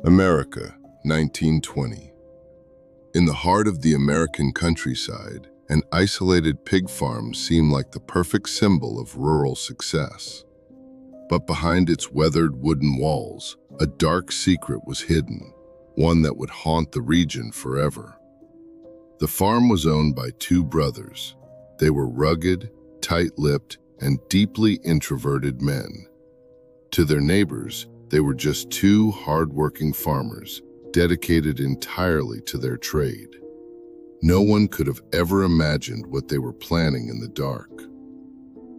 America, 1920. In the heart of the American countryside, an isolated pig farm seemed like the perfect symbol of rural success. But behind its weathered wooden walls, a dark secret was hidden, one that would haunt the region forever. The farm was owned by two brothers. They were rugged, tight-lipped, and deeply introverted men. To their neighbors, they were just two hard-working farmers, dedicated entirely to their trade. No one could have ever imagined what they were planning in the dark.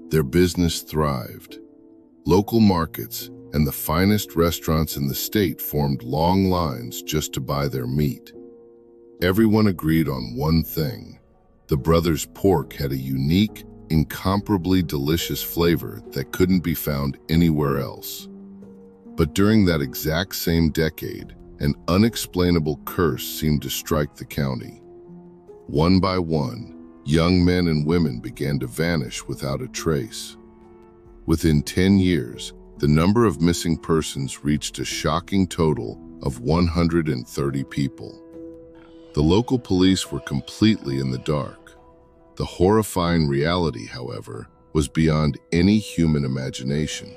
Their business thrived. Local markets and the finest restaurants in the state formed long lines just to buy their meat. Everyone agreed on one thing: the brothers' pork had a unique, incomparably delicious flavor that couldn't be found anywhere else. But during that exact same decade, an unexplainable curse seemed to strike the county. One by one, young men and women began to vanish without a trace. Within 10 years, the number of missing persons reached a shocking total of 130 people. The local police were completely in the dark. The horrifying reality, however, was beyond any human imagination.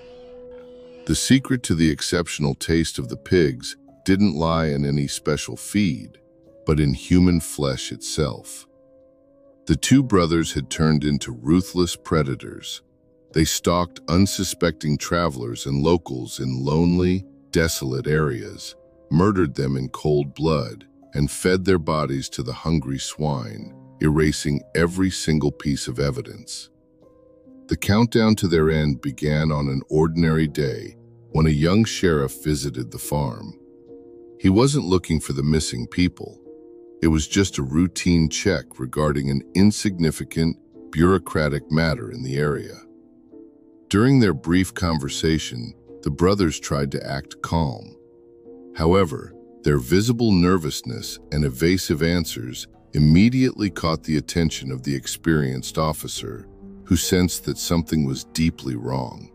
The secret to the exceptional taste of the pigs didn't lie in any special feed, but in human flesh itself. The two brothers had turned into ruthless predators. They stalked unsuspecting travelers and locals in lonely, desolate areas, murdered them in cold blood, and fed their bodies to the hungry swine, erasing every single piece of evidence. The countdown to their end began on an ordinary day when a young sheriff visited the farm. He wasn't looking for the missing people. It was just a routine check regarding an insignificant, bureaucratic matter in the area. During their brief conversation, the brothers tried to act calm. However, their visible nervousness and evasive answers immediately caught the attention of the experienced officer, who sensed that something was deeply wrong.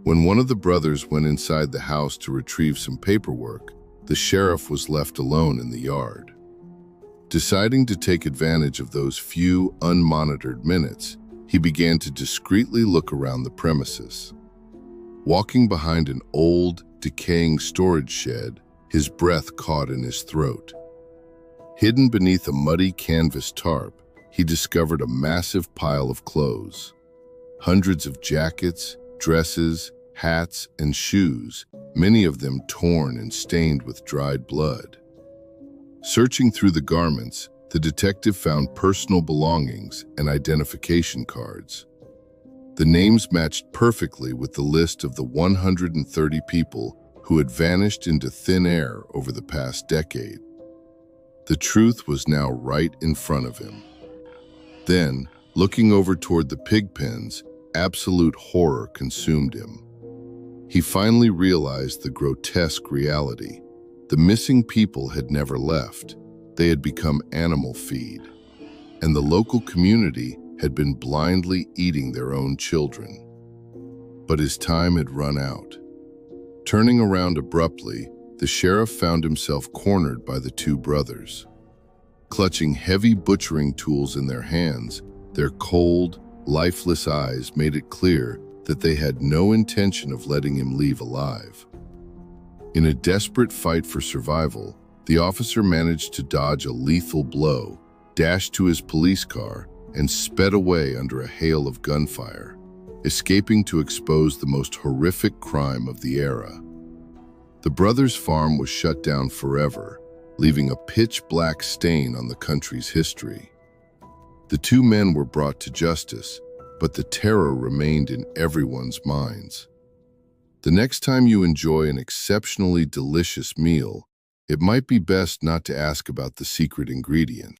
When one of the brothers went inside the house to retrieve some paperwork, the sheriff was left alone in the yard. Deciding to take advantage of those few unmonitored minutes, he began to discreetly look around the premises. Walking behind an old, decaying storage shed, his breath caught in his throat. Hidden beneath a muddy canvas tarp, he discovered a massive pile of clothes. Hundreds of jackets, dresses, hats, and shoes, many of them torn and stained with dried blood. Searching through the garments, the detective found personal belongings and identification cards. The names matched perfectly with the list of the 130 people who had vanished into thin air over the past decade. The truth was now right in front of him. Then, looking over toward the pig pens, absolute horror consumed him. He finally realized the grotesque reality. The missing people had never left. They had become animal feed, and the local community had been blindly eating their own children. But his time had run out. Turning around abruptly, the sheriff found himself cornered by the two brothers. Clutching heavy butchering tools in their hands, their cold, lifeless eyes made it clear that they had no intention of letting him leave alive. In a desperate fight for survival, the officer managed to dodge a lethal blow, dashed to his police car, and sped away under a hail of gunfire, escaping to expose the most horrific crime of the era. The brothers' farm was shut down forever, leaving a pitch-black stain on the country's history. The two men were brought to justice, but the terror remained in everyone's minds. The next time you enjoy an exceptionally delicious meal, it might be best not to ask about the secret ingredient.